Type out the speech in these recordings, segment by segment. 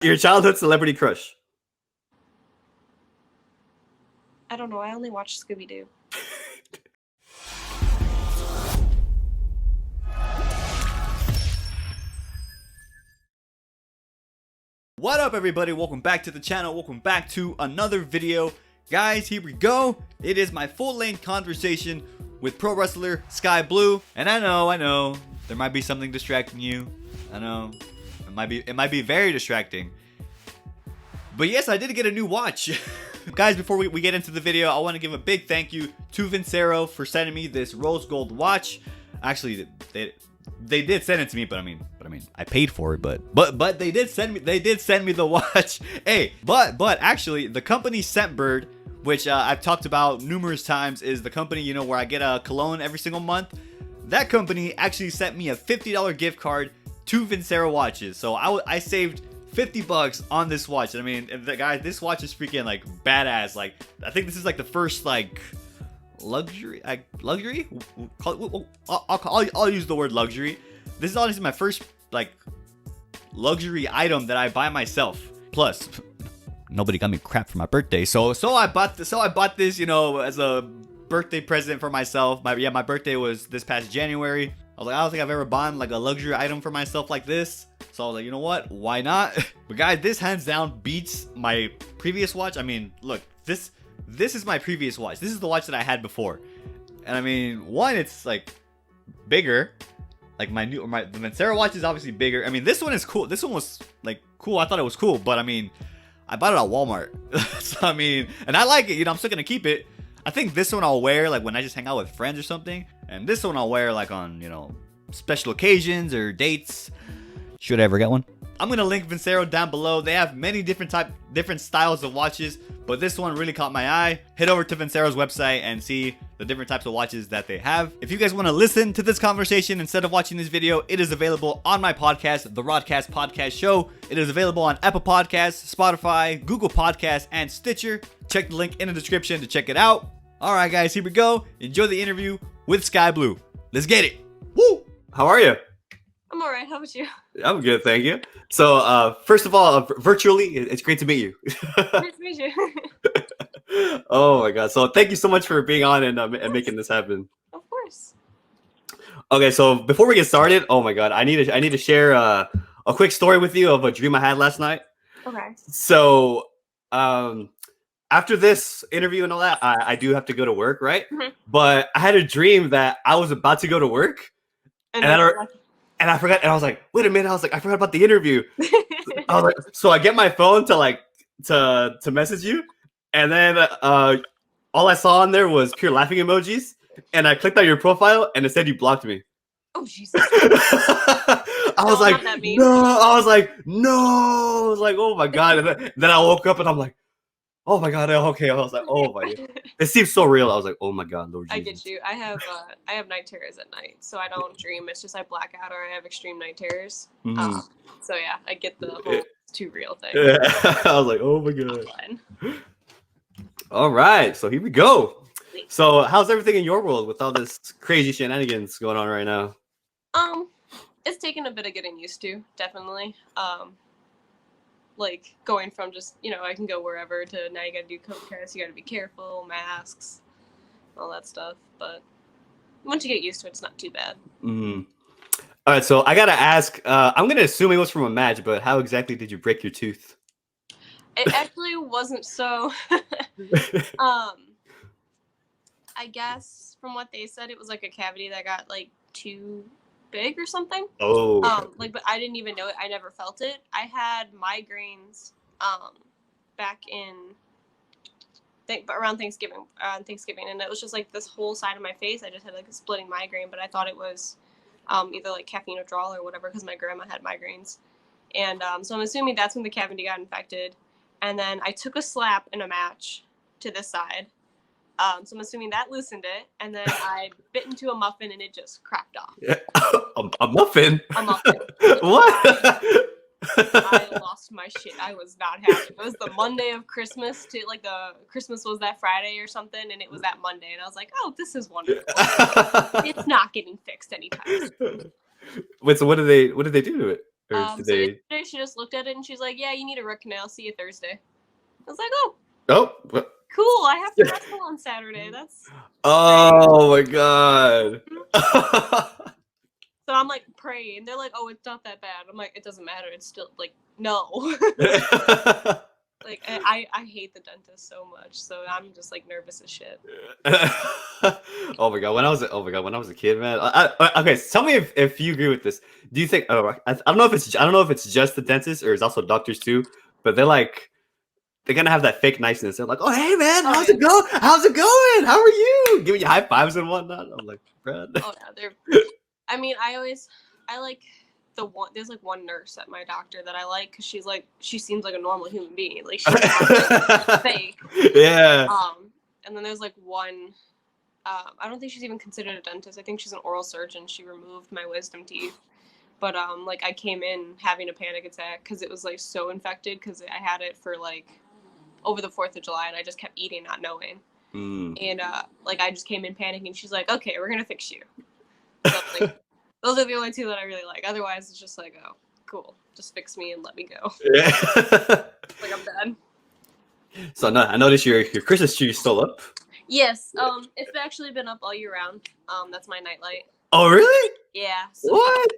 Your childhood celebrity crush. I don't know. I only watch Scooby-Doo. What up, everybody? Welcome back to the channel. Welcome back to another video. Guys, here we go. It is my full-length conversation with pro wrestler Skye Blue. And I know, there might be something distracting you. I know. It might be very distracting. But yes, I did get a new watch. Guys, before we get into the video, I want to give a big thank you to Vincero for sending me this rose gold watch. Actually, they did send it to me, but I mean, I paid for it, but they did send me the watch. Hey, but actually, the company Scentbird, which I've talked about numerous times, is the company, you know, where I get a cologne every single month. That company actually sent me a $50 gift card to Vincero watches. So I saved 50 bucks on this watch. I mean, guys, this watch is freaking like badass. Like, I think this is like the first like luxury. I'll use the word luxury. This is honestly my first like luxury item that I buy myself. Plus, nobody got me crap for my birthday, so I bought this, you know, as a birthday present for myself. My birthday was this past January. I was like, I don't think I've ever bought like a luxury item for myself like this. So I was like, you know what? Why not? But guys, this hands down beats my previous watch. I mean, look, this is my previous watch. This is the watch that I had before. And I mean, one, it's like bigger. Like the Vincero watch is obviously bigger. I mean, this one is cool. This one was like cool. I thought it was cool, but I mean, I bought it at Walmart. So I mean, and I like it, you know, I'm still gonna keep it. I think this one I'll wear like when I just hang out with friends or something. And this one I'll wear like on, you know, special occasions or dates. Should I ever get one? I'm gonna link Vincero down below. They have many different styles of watches, but this one really caught my eye. Head over to Vincero's website and see the different types of watches that they have. If you guys want to listen to this conversation instead of watching this video, it is available on my podcast, the Rodcast Podcast Show. It is available on Apple Podcasts, Spotify, Google Podcasts, and Stitcher. Check the link in the description to check it out. All right, guys, here we go. Enjoy the interview with Skye Blue. Let's get it. Woo! How are you? I'm all right. How about you? I'm good, thank you. So, first of all, virtually, it's great to meet you. Nice to meet you. Oh my god! So, thank you so much for being on and making this happen. Of course. Okay, so before we get started, oh my god, I need to share a quick story with you of a dream I had last night. Okay. So, after this interview and all that, I do have to go to work, right? Mm-hmm. But I had a dream that I was about to go to work, and I forgot, and I was like, wait a minute, I forgot about the interview. I was like, so I get my phone to message you, and then all I saw on there was pure laughing emojis, and I clicked on your profile, and it said you blocked me. Oh Jesus! I was like, no. I was like, oh my god. And then I woke up and I'm like, oh my god. Okay. I was like, oh my god. It seems so real. I was like, oh my god, Lord Jesus. I get you. I have night terrors at night, so I don't dream. It's just I black out or I have extreme night terrors. Mm-hmm. So yeah, I get the whole it's too real thing. Yeah. I was like, oh my god. All right, so here we go. So how's everything in your world with all this crazy shenanigans going on right now? It's taken a bit of getting used to, definitely. Like going from just, you know, I can go wherever to now you gotta do COVID tests, you gotta be careful, masks, all that stuff. But once you get used to it, it's not too bad. Mm-hmm. All right, so I gotta ask. I'm gonna assume it was from a match, but how exactly did you break your tooth? It actually wasn't so. I guess from what they said, it was like a cavity that got like too big or something. Oh. Like, but I didn't even know it. I never felt it. I had migraines back in around Thanksgiving, and it was just like this whole side of my face. I just had like a splitting migraine, but I thought it was either like caffeine withdrawal or whatever because my grandma had migraines, and so I'm assuming that's when the cavity got infected. And then I took a slap in a match to this side. So I'm assuming that loosened it, and then I bit into a muffin, and it just cracked off. Yeah. A muffin? A muffin. What? I lost my shit. I was not happy. It was the Monday of Christmas. The Christmas was that Friday or something, and it was that Monday, and I was like, "Oh, this is wonderful. It's not getting fixed anytime soon." Wait, so what did they do to it? Or did So they? yesterday she just looked at it and she's like, "Yeah, you need a root canal. See you Thursday." I was like, "Oh, Oh. cool. I have to wrestle on Saturday. That's Oh my god. great." So I'm like praying. They're like, "Oh, it's not that bad." I'm like, "It doesn't matter. It's still like no." Like I hate the dentist so much, so I'm just like nervous as shit. Oh my god, when I was a kid, man. Okay, so tell me if you agree with this. Do you think? Oh, I don't know if it's just the dentist or it's also doctors too. But they're gonna have that fake niceness. They're like, "Oh, hey man, Oh, how's yeah. it going? How's it going? How are you?" Giving you high fives and whatnot. I'm like, bro. Oh yeah, I mean, I like there's like one nurse at my doctor that I like because she seems like a normal human being. Like she's not like, fake. Yeah. And then there's like one. I don't think she's even considered a dentist. I think she's an oral surgeon. She removed my wisdom teeth. But like I came in having a panic attack because it was like so infected because I had it for like over the 4th of July and I just kept eating not knowing. And like I just came in panicking. She's like, "Okay, we're gonna fix you." So, like, those are the only two that I really like. Otherwise, it's just like, "Oh, cool, just fix me and let me go." Yeah. Like I'm done. So no, I noticed your Christmas tree is still up. Yes. It's actually been up all year round. That's my nightlight. Oh really? Yeah. So What?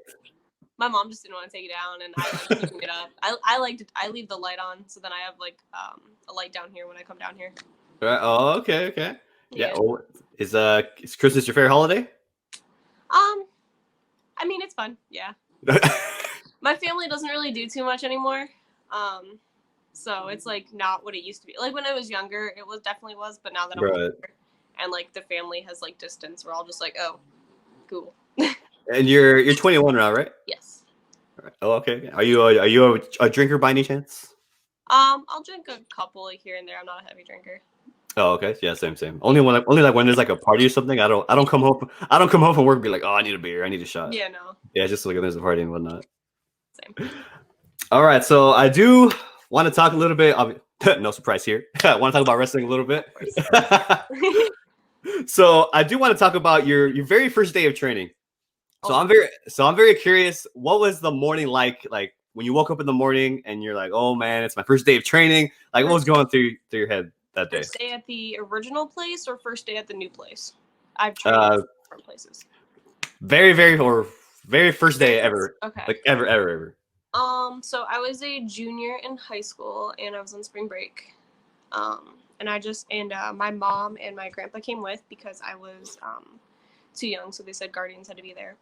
my mom just didn't want to take it down, and I like keeping it up. I leave the light on, so then I have like a light down here when I come down here. Right. Oh, okay. Yeah. Yeah. Oh, is Christmas your favorite holiday? I mean it's fun. Yeah. My family doesn't really do too much anymore. So it's like not what it used to be. Like when I was younger, it definitely was, but now that I'm older and like the family has like distance, we're all just like, "Oh, cool." And you're 21 now, right? Yes. Right. Oh, okay. Are you a drinker by any chance? I'll drink a couple like here and there. I'm not a heavy drinker. Oh, okay. Yeah, same. Only like when there's like a party or something. I don't come home from work and be like, "Oh, I need a beer. I need a shot." Yeah, no. Yeah, just like when there's a party and whatnot. Same. All right, so I do want to talk a little bit. No surprise here. I want to talk about wrestling a little bit. So I do want to talk about your very first day of training. So I'm very curious. What was the morning like? Like when you woke up in the morning and you're like, "Oh man, it's my first day of training." Like what was going through your head that day? First day at the original place or first day at the new place? I've trained at different places. Very first day ever. Okay. Like ever. So I was a junior in high school and I was on spring break. And my mom and my grandpa came with because I was too young, so they said guardians had to be there.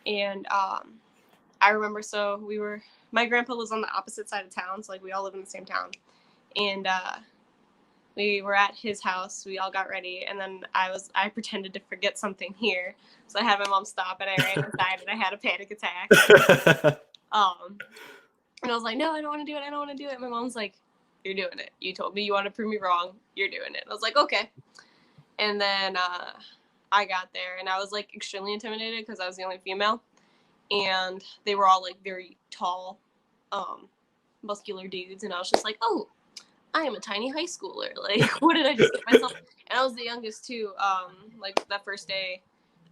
And I remember my grandpa was on the opposite side of town, so like we all live in the same town. And we were at his house, we all got ready, and then I pretended to forget something here. So I had my mom stop and I ran inside and I had a panic attack. And I was like, "No, I don't want to do it. I don't want to do it." My mom's like, "You're doing it. You told me you want to prove me wrong. You're doing it." And I was like, "Okay." And then I got there and I was like extremely intimidated because I was the only female. And they were all like very tall, muscular dudes. And I was just like, "Oh, I am a tiny high schooler. Like, what did I just get myself?" And I was the youngest too. Like that first day,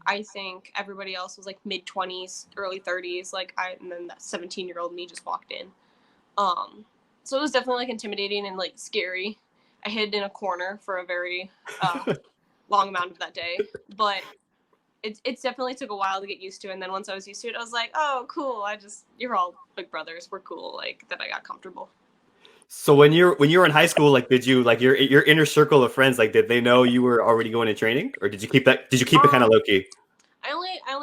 I think everybody else was like mid-20s, early 30s. And then that 17-year-old me just walked in. So it was definitely like intimidating and like scary. I hid in a corner for a very long amount of that day, but it definitely took a while to get used to. And then once I was used to it, I was like, "Oh, cool. You're all big brothers. We're cool." Like that I got comfortable. So when you were in high school, like did you like your inner circle of friends, like did they know you were already going to training, or did you keep it kind of low key? I only I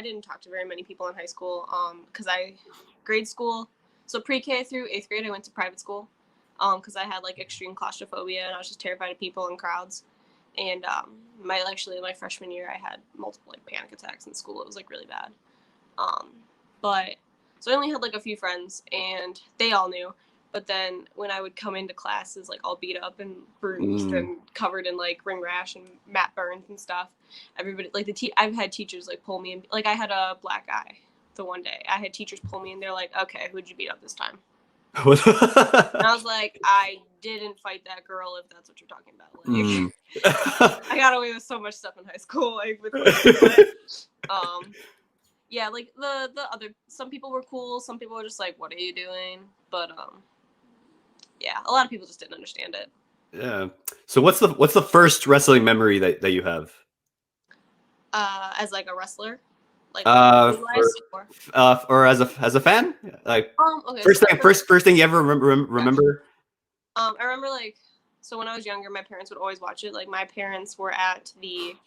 didn't talk to very many people in high school because grade school, so pre-K through 8th grade I went to private school because I had like extreme claustrophobia and I was just terrified of people and crowds. And my freshman year I had multiple like panic attacks in school. It was like really bad. But so I only had like a few friends and they all knew. But then when I would come into classes, like all beat up and bruised and covered in like ring rash and mat burns and stuff, everybody like I've had teachers like pull me and like I had a black eye the one day. I had teachers pull me and they're like, "Okay, who'd you beat up this time?" And I was like, "I didn't fight that girl, if that's what you're talking about." Like, I got away with so much stuff in high school, like with yeah, like the other, some people were cool, some people were just like, what are you doing? But yeah, a lot of people just didn't understand it. Yeah. So what's the first wrestling memory that you have? As like a wrestler, like Uh, or, or or as a fan? Like okay, first so thing, first thing you ever remember? I remember like, so when I was younger, my parents would always watch it. Like my parents were at the,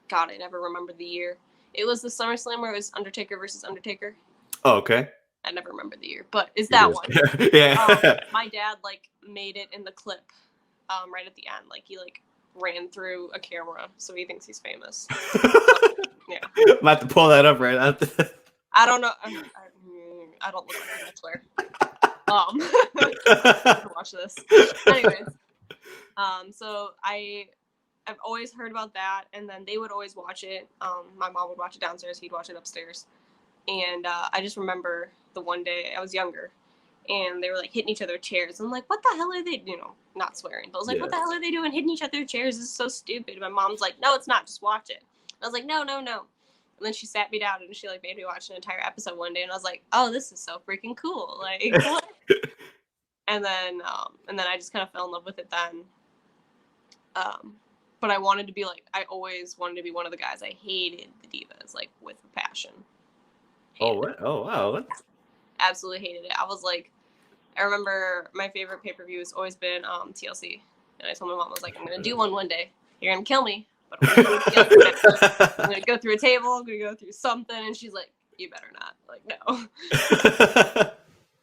God, I never remember the year. It was the SummerSlam where it was Undertaker versus Undertaker. Oh, okay. I never remember the year, but it's that one. Yeah. My dad like made it in the clip, right at the end. Like he like ran through a camera, so he thinks he's famous. Yeah. I'm about to pull that up right after. I don't know. I don't look like a wrestler. Watch this. Anyways, so I've always heard about that, and then they would always watch it. My mom would watch it downstairs, he'd watch it upstairs, and I just remember the one day I was younger, and they were like hitting each other with chairs. I'm like, what the hell are they? Not swearing, but I was like, what the hell are they doing, hitting each other with chairs? This is so stupid. And my mom's like, no, it's not. Just watch it. I was like, no. And then she sat me down and she like made me watch an entire episode one day, and I was like, oh, this is so freaking cool. Like, what? And then I just kind of fell in love with it then. But I always wanted to be one of the guys. I hated the divas, like, with a passion. Oh, wow. What? Absolutely hated it. I was like, I remember my favorite pay-per-view has always been TLC. And I told my mom, I was like, I'm going to do one day. You're going to kill me. But I'm going to go through a table. I'm going to go through something. And she's like, you better not. Like, no.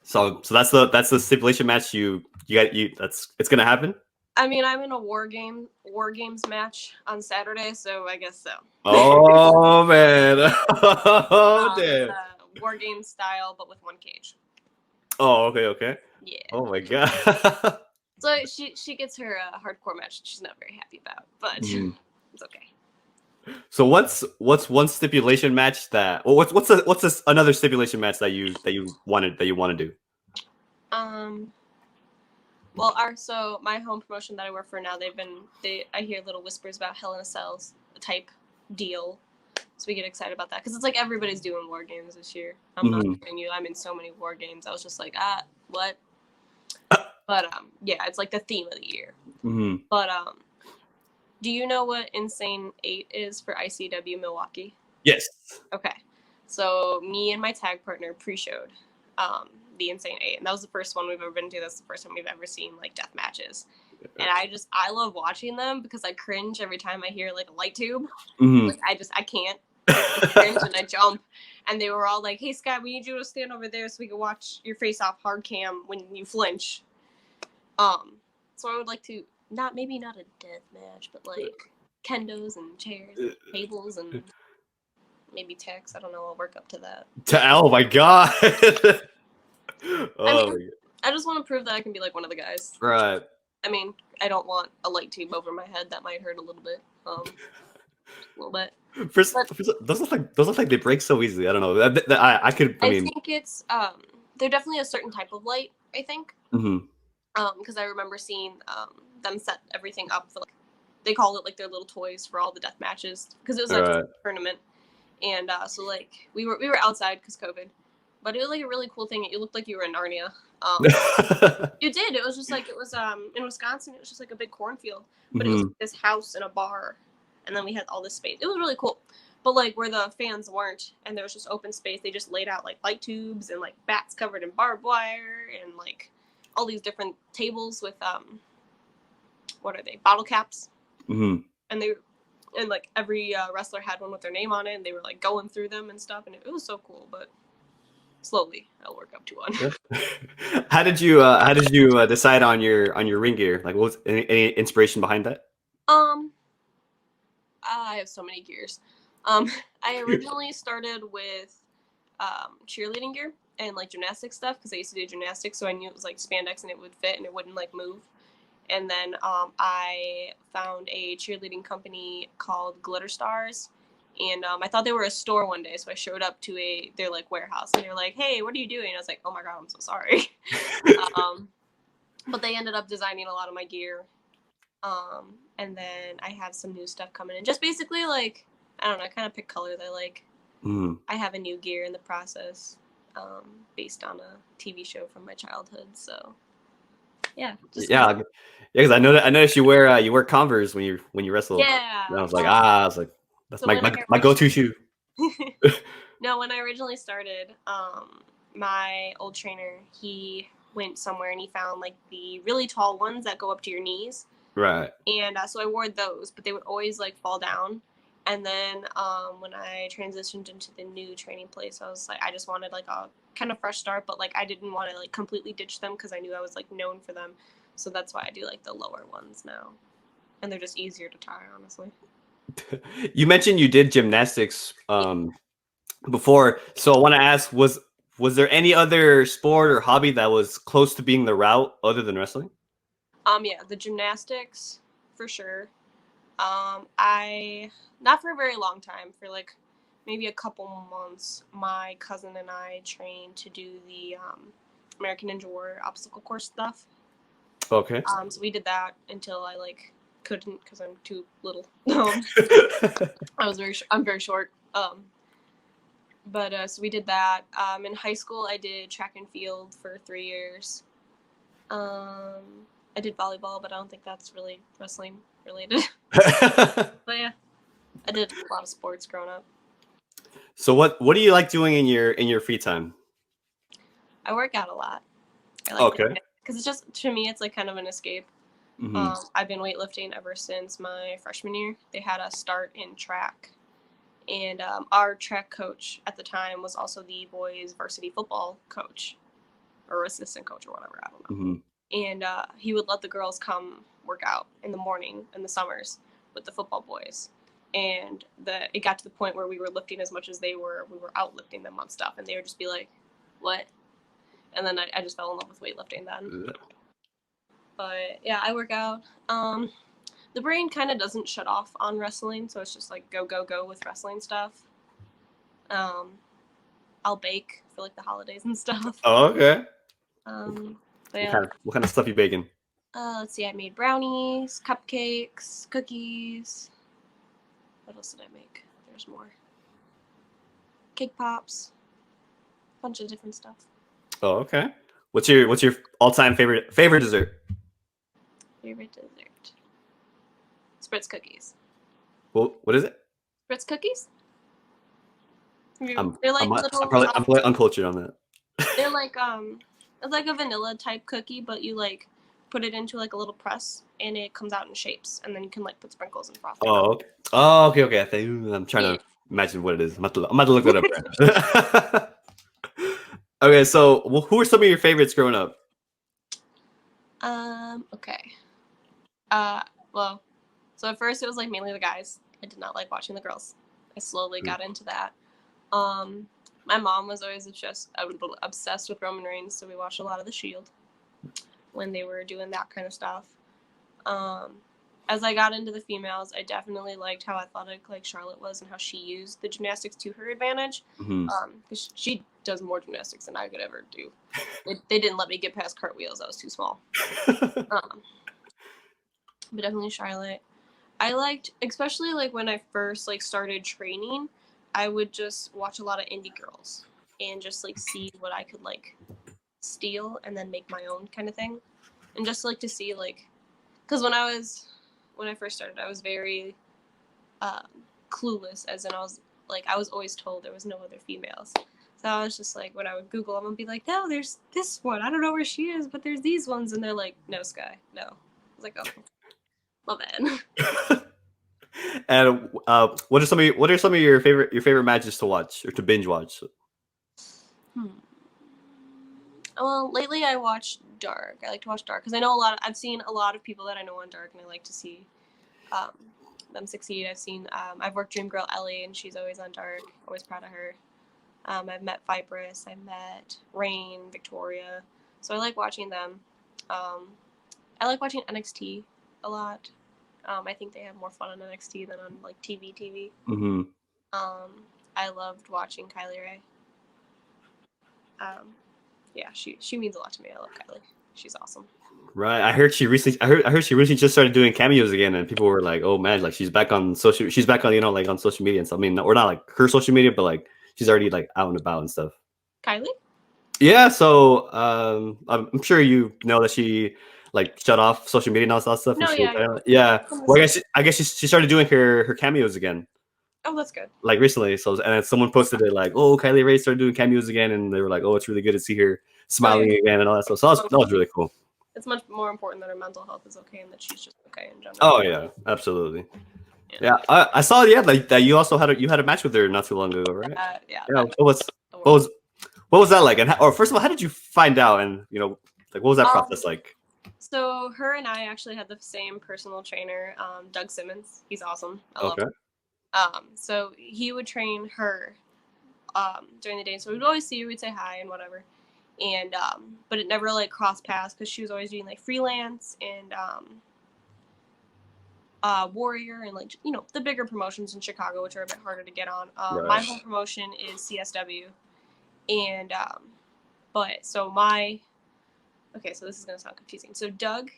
So that's the stipulation match it's going to happen? I mean, I'm in a WarGames match on Saturday, so I guess so. Oh, man. Oh, damn. WarGames style, but with one cage. Oh, okay. Yeah. Oh, my God. So she gets her hardcore match she's not very happy about, but it's okay. So what's one stipulation match that? Well, what's another stipulation match that you want to do? Well, so my home promotion that I work for now, I hear little whispers about Hell in a Cells type deal, so we get excited about that because it's like everybody's doing WarGames this year. I'm not kidding you. I'm in so many WarGames. I was just like, what? But yeah, it's like the theme of the year. But do you know what Insane 8 is for ICW Milwaukee? Yes. Okay, so me and my tag partner pre-showed the Insane 8, and that was the first one we've ever been to. That's the first time we've ever seen like death matches, and I love watching them because I cringe every time I hear like a light tube. Like I can't. I cringe and I jump, and they were all like, "Hey Skye, we need you to stand over there so we can watch your face off hard cam when you flinch." So I would like to maybe not a death match, but like kendos and chairs, and tables, and maybe techs. I don't know. I'll work up to that. Oh my God. I just want to prove that I can be like one of the guys. Right. I mean, I don't want a light tube over my head. That might hurt a little bit. A little bit. First, those look like they break so easily. I don't know. I think it's they're definitely a certain type of light. I think. Because I remember seeing them set everything up for, like, they called it like their little toys for all the death matches because it was like a tournament, and so like we were outside because COVID, but it was like a really cool thing. It looked like you were in Narnia. You did. It was just like, it was in Wisconsin. It was just like a big cornfield, but it was like this house and a bar, and then we had all this space. It was really cool. But like where the fans weren't, and there was just open space, they just laid out like light tubes and like bats covered in barbed wire and like all these different tables with what are they, bottle caps, and like every wrestler had one with their name on it, and they were like going through them and stuff, and it was so cool. But slowly I'll work up to one. How did you decide on your ring gear? Like, what was any inspiration behind that? I have so many gears. I originally started with cheerleading gear and like gymnastics stuff because I used to do gymnastics, so I knew it was like spandex and it would fit and it wouldn't like move. And then I found a cheerleading company called Glitter Stars, and I thought they were a store one day, so I showed up to their like warehouse, and they were like, "Hey, what are you doing?" I was like, "Oh my god, I'm so sorry." But they ended up designing a lot of my gear, and then I have some new stuff coming in. Just basically like, I don't know, I kind of pick colors I like. Mm. I have a new gear in the process, based on a TV show from my childhood. So yeah, just Yeah, because I noticed you wear Converse when you wrestle. yeah. And I was like, that's So when I my go-to shoe. No, when I originally started, my old trainer, he went somewhere and he found like the really tall ones that go up to your knees. Right. And so I wore those, but they would always like fall down. And then when I transitioned into the new training place, I was like, I just wanted like a kind of fresh start, but like I didn't want to like completely ditch them because I knew I was like known for them. So that's why I do like the lower ones now. And they're just easier to tie, honestly. You mentioned you did gymnastics before, so I want to ask, was there any other sport or hobby that was close to being the route other than wrestling? Yeah, the gymnastics for sure. I not for a very long time, for like maybe a couple months, my cousin and I trained to do the American Ninja Warrior obstacle course stuff. Okay. So we did that until I like couldn't because I'm too little. I'm very short. But so we did that. In high school, I did track and field for 3 years. I did volleyball, but I don't think that's really wrestling related. But yeah, I did a lot of sports growing up. So what do you like doing in your free time? I work out a lot. I like Okay. because it's just, to me, it's like kind of an escape. Mm-hmm. I've been weightlifting ever since my freshman year. They had us start in track, and our track coach at the time was also the boys' varsity football coach or assistant coach or whatever. I don't know. Mm-hmm. And he would let the girls come work out in the morning in the summers with the football boys. And it got to the point where we were lifting as much as they were. We were out lifting them on stuff, and they would just be like, "What?" And then I just fell in love with weightlifting then. But yeah, I work out. The brain kind of doesn't shut off on wrestling, so it's just like go with wrestling stuff. I'll bake for like the holidays and stuff. Oh, okay. But yeah. What kind of stuff you baking? Let's see, I made brownies, cupcakes, cookies. What else did I make? There's more. Cake pops. A bunch of different stuff. Oh, okay. What's your all-time favorite dessert? Favorite dessert. Spritz cookies. Well, what is it? Spritz cookies? I'm They're like little. I'm probably uncultured on that. They're like it's like a vanilla type cookie, but you like put it into like a little press and it comes out in shapes, and then you can like put sprinkles and frosting. Oh, okay. Oh, okay. I'm trying to imagine what it is. I'm about to look it up right now. Okay, so who are some of your favorites growing up? Okay. Well, so at first it was like mainly the guys. I did not like watching the girls. I slowly got into that. My mom was always obsessed with Roman Reigns, so we watched a lot of The Shield when they were doing that kind of stuff. As I got into the females, I definitely liked how athletic like Charlotte was and how she used the gymnastics to her advantage. Because she does more gymnastics than I could ever do. They didn't let me get past cartwheels. I was too small. But definitely Charlotte. I liked, especially like when I first like started training, I would just watch a lot of indie girls and just like see what I could like steal and then make my own kind of thing. And just like to see like, because when I first started, I was very clueless, as in I was always told there was no other females. So I was just like, when I would Google them, I'd be like, no, there's this one. I don't know where she is, but there's these ones. And they're like, no, Skye, no. I was like, oh, my bad. And what are some of your favorite matches to watch or to binge watch? Well, lately I watched Dark. I like to watch Dark because I've seen a lot of people that I know on Dark, and I like to see them succeed. I've worked Dream Girl Ellie, and she's always on Dark. Always proud of her. I've met Viperous. I've met Rain, Victoria. So I like watching them. I like watching NXT a lot. I think they have more fun on NXT than on like TV. Mm-hmm. I loved watching Kylie Ray. Yeah, she means a lot to me. I love Kylie. She's awesome. Right. I heard she recently just started doing cameos again, and people were like, "Oh man, like she's back on social media." And so, I mean, we're not like her social media, but like she's already like out and about and stuff. Kylie? Yeah, so I'm sure you know that she like shut off social media and all that stuff. No, And she yeah, yeah. yeah. Well, I guess she started doing her cameos again, Oh, that's good. like recently. So and then someone posted it like, oh, Kylie Ray started doing cameos again, and they were like, oh, it's really good to see her smiling again and all that stuff. So that was really cool. It's much more important that her mental health is okay and that she's just okay in general. Oh yeah, absolutely. Yeah, I saw. Yeah, like that. You also had a match with her not too long ago, right? Yeah. What was that like? And or first of all, how did you find out? And like what was that process like? So her and I actually had the same personal trainer, Doug Simmons. He's awesome. I love him. So he would train her during the day. So we'd always see her, we'd say hi and whatever. And but it never like crossed paths because she was always doing like freelance and Warrior and like the bigger promotions in Chicago, which are a bit harder to get on. My home promotion is CSW, and but so so this is gonna sound confusing. So Doug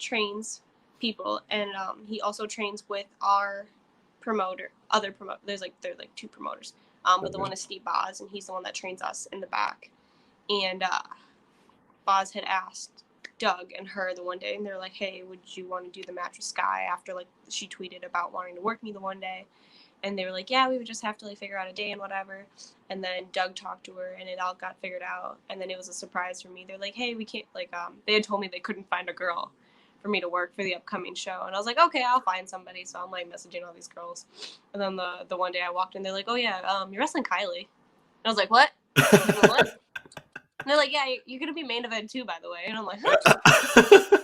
trains people, and he also trains with our other promoter. There's like two promoters. But the one is Steve Boz, and he's the one that trains us in the back. And Boz had asked Doug and her the one day, and they're like, hey, would you want to do the match with Skye after like she tweeted about wanting to work me the one day? And they were like, yeah, we would just have to like figure out a day and whatever. And then Doug talked to her and it all got figured out. And then it was a surprise for me. They're like, hey, we can't they had told me they couldn't find a girl for me to work for the upcoming show. And I was like, okay, I'll find somebody. So I'm like messaging all these girls. And then the one day I walked in, they're like, oh yeah, you're wrestling Kylie. And I was like, what? What? And they're like, yeah, you're going to be main event too, by the way. And I'm like, huh?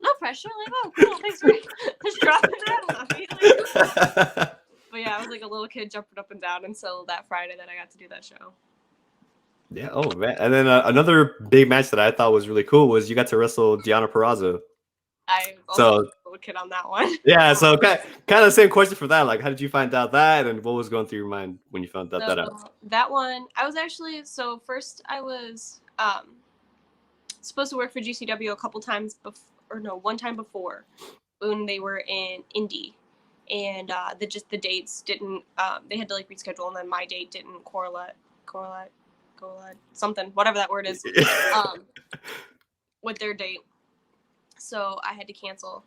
No pressure. Like, oh, cool. Thanks for just dropping that on me. But yeah, I was like a little kid jumping up and down until that Friday that I got to do that show. Yeah. Oh, man. And then another big match that I thought was really cool was you got to wrestle Deonna Purrazzo. I also was a little kid on that one. Yeah. So kind of the same question for that. Like, how did you find out that, and what was going through your mind when you found that out? That one, I was actually first I was supposed to work for GCW a couple times one time before when they were in Indy. And the dates didn't they had to like reschedule, and then my date didn't correlate something, whatever that word is, with their date. So I had to cancel.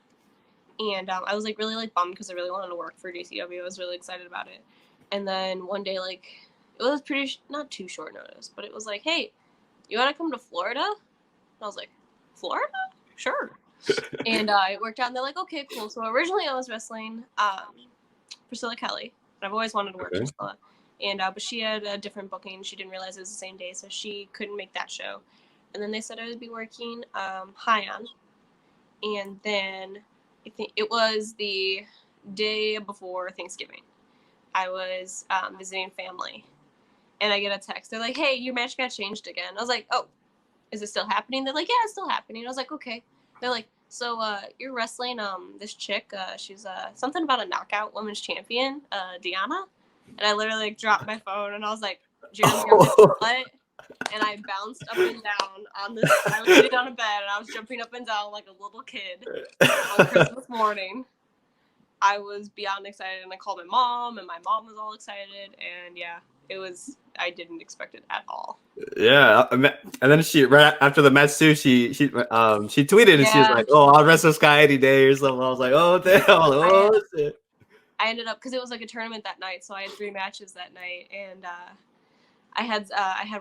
And I was like really like bummed because I really wanted to work for GCW. I was really excited about it. And then one day, like, it was not too short notice, but it was like, hey, you want to come to Florida? And I was like, Florida? Sure. And it worked out, and they're like, okay, cool. So originally I was wrestling Priscilla Kelly, but I've always wanted to work with Priscilla. And but she had a different booking. She didn't realize it was the same day, so she couldn't make that show. And then they said I would be working Hyon. And then I think it was the day before Thanksgiving. I was visiting family, and I get a text. They're like, hey, your match got changed again. I was like, oh, is it still happening? They're like, yeah, it's still happening. I was like, okay. They're like, so you're wrestling this chick. She's something about a knockout women's champion, Deonna. And I literally like dropped my phone, and I was like, Jeremy, what? And I bounced up and down on this. I was sitting on a bed, and I was jumping up and down like a little kid on Christmas morning. I was beyond excited, and I called my mom, and my mom was all excited, and yeah, I didn't expect it at all. Yeah, and then she right after the match too, she tweeted and she was like, "Oh, I'll wrestle Skye any day" or something. I was like, "Oh, damn! Oh shit!" I ended up because it was like a tournament that night, so I had 3 matches that night, and I had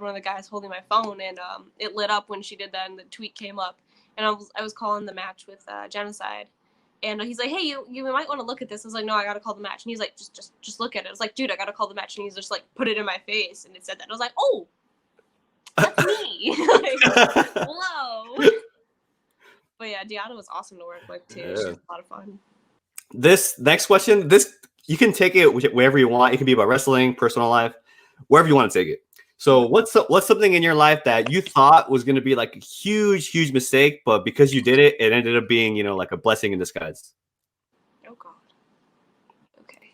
one of the guys holding my phone, and it lit up when she did that, and the tweet came up, and I was calling the match with Genocide. And he's like, hey, you might want to look at this. I was like, no, I got to call the match. And he's like, just look at it. I was like, dude, I got to call the match. And he's just like, put it in my face. And it said that. I was like, oh, that's me. Like, whoa. But yeah, Deonna was awesome to work with too. Yeah. She was a lot of fun. This next question, you can take it wherever you want. It can be about wrestling, personal life, wherever you want to take it. So what's something in your life that you thought was going to be like a huge, huge mistake, but because you did it, it ended up being, like a blessing in disguise? Oh, God. Okay.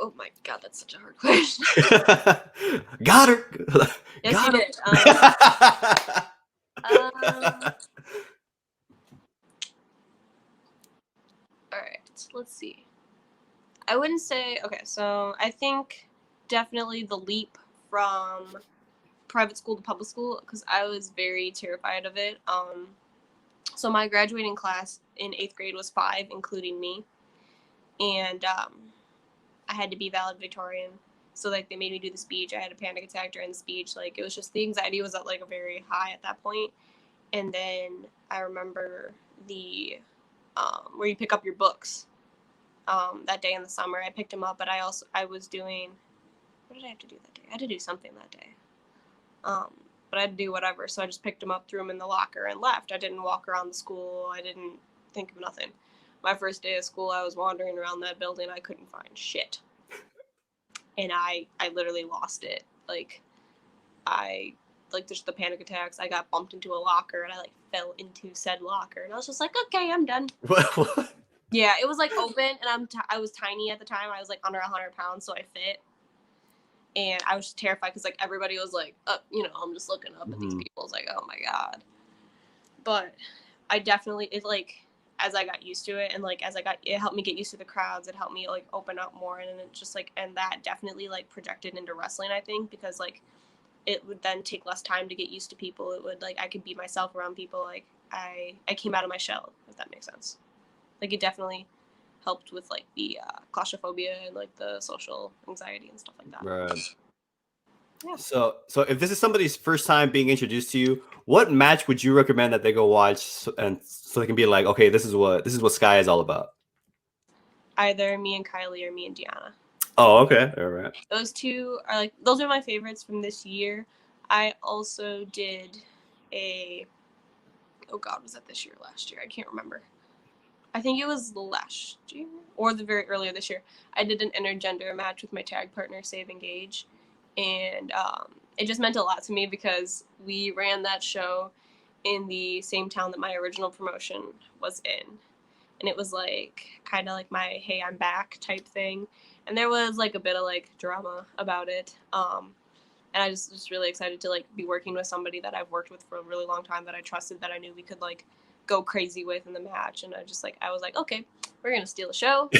Oh, my God, that's such a hard question. Got her. Yes, Got you her. did. All right, let's see. I think definitely the leap from private school to public school, because I was very terrified of it. So my graduating class in 8th grade was 5, including me, and I had to be valedictorian. So like they made me do the speech. I had a panic attack during the speech. Like it was just the anxiety was at like a very high at that point. And then I remember the where you pick up your books. That day in the summer, I picked them up, but I was doing, what did I have to do that day? I had to do something that day. But I had to do whatever, so I just picked them up, threw them in the locker, and left. I didn't walk around the school. I didn't think of nothing. My first day of school, I was wandering around that building. I couldn't find shit. And I literally lost it. Like, just the panic attacks. I got bumped into a locker, and I, like, fell into said locker. And I was just like, okay, I'm done. What? Yeah, it was, like, open, and I was tiny at the time. I was, like, under 100 pounds, so I fit. And I was just terrified because, like, everybody was, like, I'm just looking up at these people. It's like, oh, my God. But I definitely, as I got used to it and, like, it helped me get used to the crowds. It helped me, like, open up more. And it just, like, and that definitely, like, projected into wrestling, I think, because, like, it would then take less time to get used to people. It would, like, I could be myself around people. Like, I came out of my shell, if that makes sense. Like, it definitely helped with, like, the claustrophobia and, like, the social anxiety and stuff like that. Right. Yeah. So if this is somebody's first time being introduced to you, what match would you recommend that they go watch so they can be like, okay, this is what Skye is all about? Either me and Kylie or me and Deonna. Oh, okay. All right. Those two are those are my favorites from this year. I also did was that this year or last year? I can't remember. I think it was last year or the very earlier this year. I did an intergender match with my tag partner, Save Engage. And it just meant a lot to me because we ran that show in the same town that my original promotion was in. And it was like kind of like my hey, I'm back type thing. And there was like a bit of like drama about it. And I just really excited to like be working with somebody that I've worked with for a really long time, that I trusted, that I knew we could like go crazy with in the match. And I was like, okay, we're going to steal the show.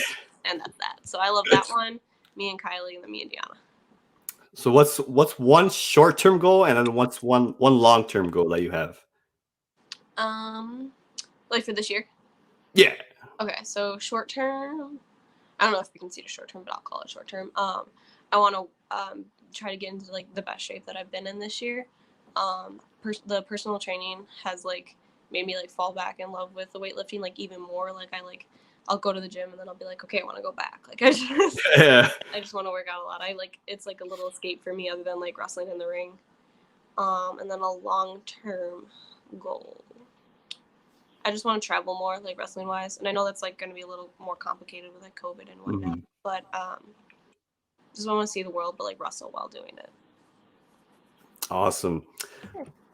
And that's that. So I love that one. Me and Kylie, and then me and Deonna. So what's one short-term goal and then what's one long-term goal that you have? Like for this year? Yeah. Okay, so short term, I don't know if you can see the short term, but I'll call it short term. I want to try to get into like the best shape that I've been in this year. The personal training has like made me like fall back in love with the weightlifting like even more. Like I'll go to the gym and then I'll be like, okay, I want to go back. Like I just want to work out a lot. It's like a little escape for me other than like wrestling in the ring. And then a long-term goal. I just want to travel more, like wrestling wise. And I know that's like going to be a little more complicated with like COVID and whatnot, but just want to see the world, but like wrestle while doing it. Awesome.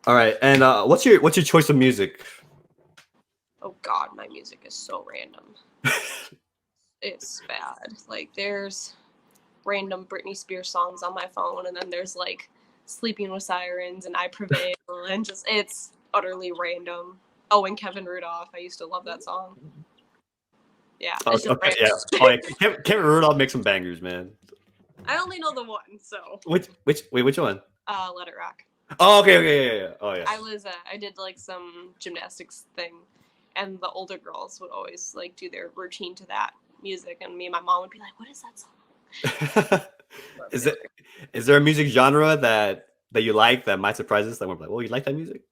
All right. And what's your choice of music? Oh God, my music is so random. It's bad. Like there's random Britney Spears songs on my phone, and then there's like Sleeping with Sirens and I Prevail, and just it's utterly random. Oh, and Kevin Rudolph. I used to love that song. Yeah. It's just okay, yeah. Oh, yeah. Kevin Rudolph makes some bangers, man. I only know the one, so. Which one? Let It Rock. Oh, okay, yeah. Oh, yeah. I did like some gymnastics thing, and the older girls would always like do their routine to that music, and me and my mom would be like, "What is that song?" Is there a music genre that you like that might surprise us? That we're like, "Well, you like that music?"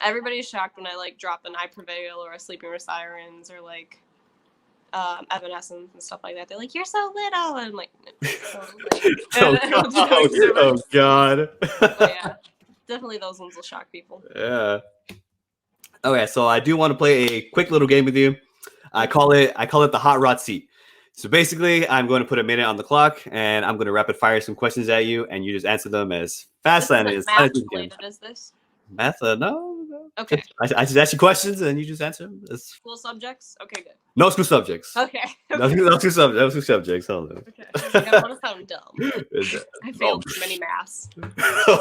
Everybody's shocked when I like drop an I Prevail or a Sleeping with Sirens or like Evanescence and stuff like that. They're like, "You're so little," and I'm like, oh God. Yeah, definitely those ones will shock people. Yeah. Okay, so I do want to play a quick little game with you. I call it the hot rod seat. So basically, I'm going to put a minute on the clock, and I'm going to rapid fire some questions at you, and you just answer them as fast as you can. Is this? Math? No. Okay. I just ask you questions, and you just answer them. School subjects? Okay, good. No school subjects. Okay. No school subjects. Hold on. Okay. I don't want to sound dumb. I failed many maths.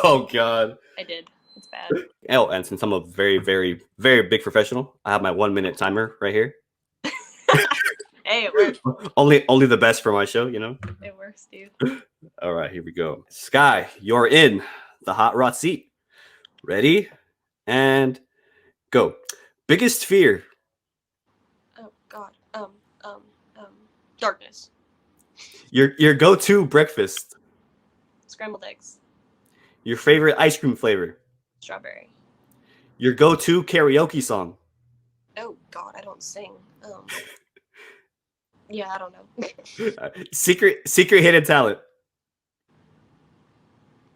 Oh God. I did. It's bad. Oh, and since I'm a very, very, very big professional, I have my 1 minute timer right here. Hey, it works. Only the best for my show, you know. It works, dude. All right, here we go. Skye, you're in the hot rod seat. Ready? And go. Biggest fear. Oh God. Darkness. Your go-to breakfast. Scrambled eggs. Your favorite ice cream flavor. Strawberry. Your go-to karaoke song. Oh God, I don't sing. Yeah, I don't know. Secret hidden talent.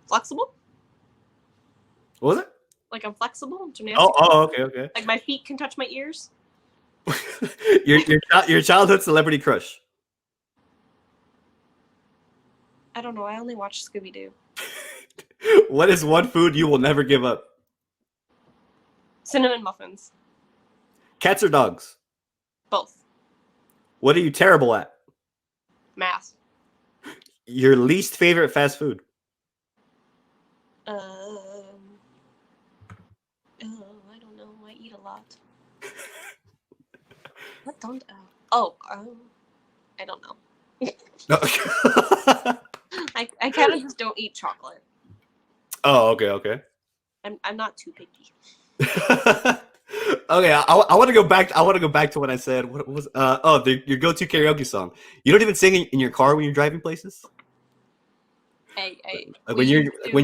Flexible? What was it? Like I'm flexible? Gymnastics? Okay. Like my feet can touch my ears? your childhood celebrity crush. I don't know. I only watch Scooby Doo. What is one food you will never give up? Cinnamon muffins. Cats or dogs? Both. What are you terrible at? Math. Your least favorite fast food? I don't know. I eat a lot. What don't I don't know. I kind of just don't eat chocolate. Oh, okay. I'm not too picky. Okay, I want to go back. I want to go back to what I said. What was your go-to karaoke song? You don't even sing in your car when you're driving places. Hey, Like when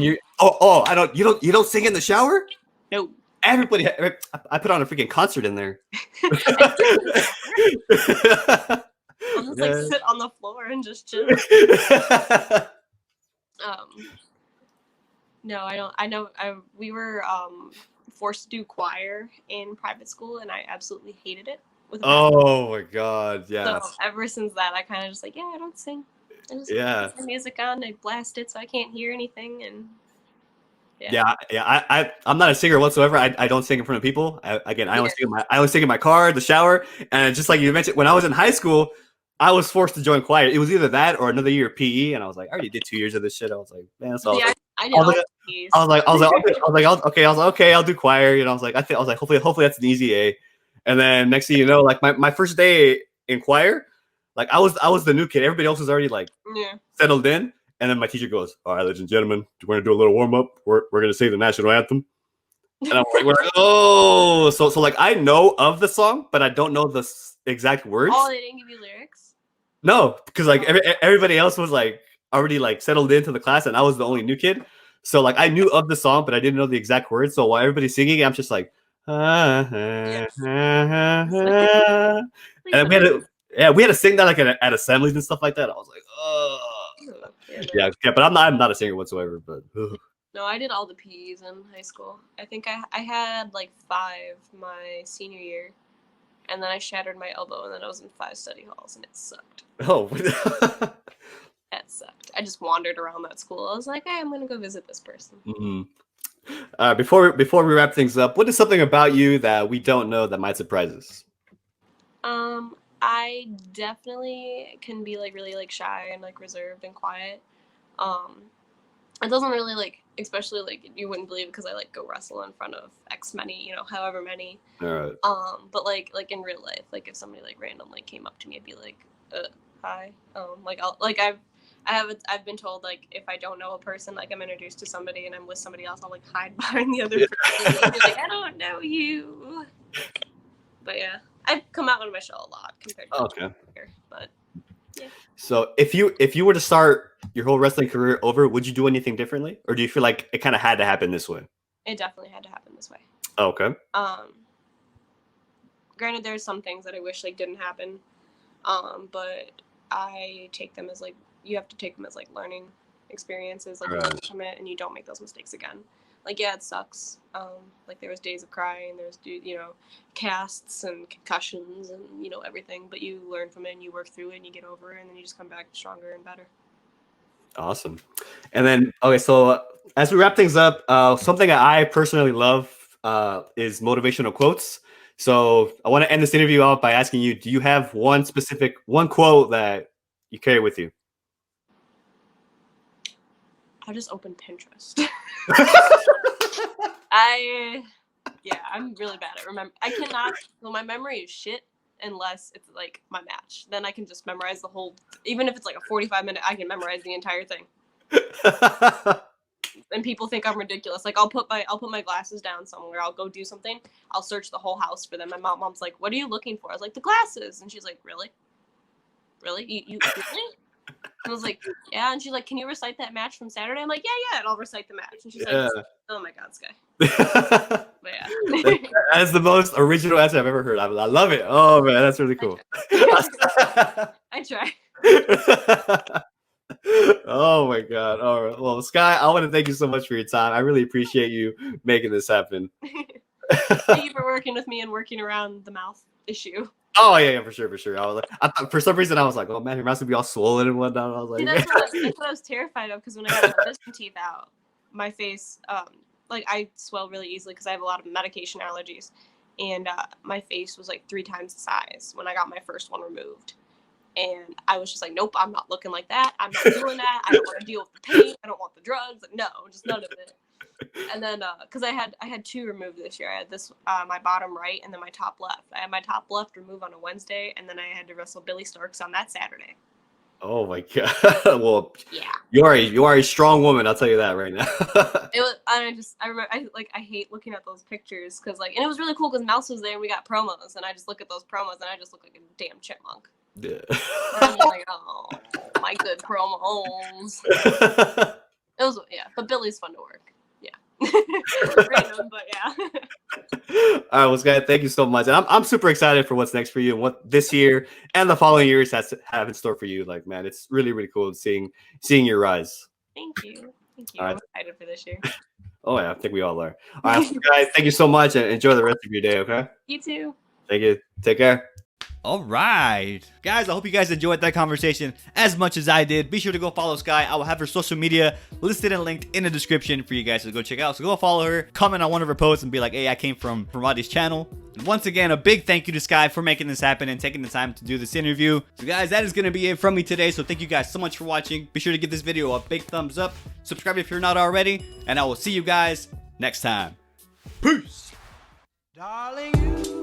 you're I don't you don't sing in the shower? No. Everybody, I put on a freaking concert in there. I'll just like sit on the floor and just chill. No, I don't. I know we were forced to do choir in private school, and I absolutely hated it. Oh my God, yeah. So ever since that, I kind of just like, I don't sing. I just put the music on, I blast it so I can't hear anything, and I'm not a singer whatsoever. I don't sing in front of people. I only sing in my car, the shower, and just like you mentioned, when I was in high school, I was forced to join choir. It was either that or another year of PE, and I was like, I already did 2 years of this shit. I was like, man, so I was like, okay, I'll do choir. You know, I was like, hopefully that's an easy A. And then next thing you know, like my first day in choir, like I was the new kid. Everybody else was already like settled in. And then my teacher goes, all right, ladies and gentlemen, we're going to do a little warm up. We're going to sing the national anthem. And I'm like, so like I know of the song, but I don't know the exact words. Oh, they didn't give you lyrics? No, because like everybody else was like already like settled into the class, and I was the only new kid. So like I knew of the song, but I didn't know the exact words. So while everybody's singing, I'm just like, and we had to sing that like at assemblies and stuff like that. I was like, oh. But I'm not a singer whatsoever. But no, I did all the PEs in high school. I think I had like 5 my senior year, and then I shattered my elbow, and then I was in 5 study halls, and it sucked. Oh, that sucked. I just wandered around that school. I was like, hey, I'm gonna go visit this person. Mm-hmm. Before we wrap things up, what is something about you that we don't know that might surprise us? I definitely can be like really like shy and like reserved and quiet. It doesn't really like, especially like you wouldn't believe it because I like go wrestle in front of X many, however many. All right. But like in real life, like if somebody like randomly came up to me, I'd be like, hi. I've been told like if I don't know a person, like I'm introduced to somebody and I'm with somebody else, I'll like hide behind the other person and be like, I don't know you. But yeah, I've come out on my shell a lot compared to but yeah. So if you were to start your whole wrestling career over, would you do anything differently, or do you feel like it kind of had to happen this way? It definitely had to happen this way. Okay. Granted, there's some things that I wish like didn't happen, but I take them as like you have to take them as like learning experiences, like learn from it, and you don't make those mistakes again. Like yeah, it sucks. Like there was days of crying, there was casts and concussions and everything, but you learn from it and you work through it and you get over it and then you just come back stronger and better. Awesome. And then so as we wrap things up, something I personally love is motivational quotes. So I want to end this interview out by asking you, do you have one quote that you carry with you? I'll just open Pinterest. I'm really bad at remember. I cannot. Well, my memory is shit, unless it's like my match. Then I can just memorize the whole, even if it's like a 45-minute, I can memorize the entire thing. And people think I'm ridiculous. Like I'll put my glasses down somewhere. I'll go do something. I'll search the whole house for them. My mom's like, "What are you looking for?" I was like, "The glasses." And she's like, "Really? Really? You really?" I was like, "Yeah." And she's like, "Can you recite that match from Saturday?" I'm like, "Yeah." And I'll recite the match. And she's like, "Oh my God, Skye." But yeah. That's the most original answer I've ever heard. I love it. Oh man, that's really cool. I try. Oh my God. All right. Well, Skye, I want to thank you so much for your time. I really appreciate you making this happen. Thank you for working with me and working around the mouth issue. Oh yeah, for sure. I was like, for some reason I was like, oh man, your mouth's gonna be all swollen and whatnot. I was like, See, that's what I was terrified of, because when I got my wisdom teeth out, my face, like I swell really easily because I have a lot of medication allergies, and my face was like 3 times the size when I got my first one removed. And I was just like, nope, I'm not looking like that. I'm not doing that. I don't want to deal with the pain. I don't want the drugs. Like, no, just none of it. And then, because I had 2 removed this year. I had this, my bottom right, and then my top left. I had my top left removed on a Wednesday, and then I had to wrestle Billy Starks on that Saturday. oh my God. Well, yeah, you are a strong woman. I'll tell you that right now. It was. I remember. I hate looking at those pictures because and it was really cool because Mouse was there and we got promos, and I just look at those promos and I just look like a damn chipmunk. Yeah. I'm just like, oh, my good promos. It was, but Billy's fun to work. Yeah. Random, but yeah. All right, well, Skye, thank you so much. And I'm super excited for what's next for you and what this year and the following years has to have in store for you. Like, man, it's really, really cool seeing your rise. Thank you. All right. I'm excited for this year. Oh yeah, I think we all are. All right, guys, thank you so much and enjoy the rest of your day, okay? You too. Thank you. Take care. All right, guys, I hope you guys enjoyed that conversation as much as I did. Be sure to go follow Skye. I will have her social media listed and linked in the description for you guys to go check out. So go follow her, comment on one of her posts, and be like, hey, I came from Roddy's channel. And once again, a big thank you to Skye for making this happen and taking the time to do this interview. So guys, that is going to be it from me today. So thank you guys so much for watching. Be sure to give this video a big thumbs up. Subscribe if you're not already. And I will see you guys next time. Peace. Darling, you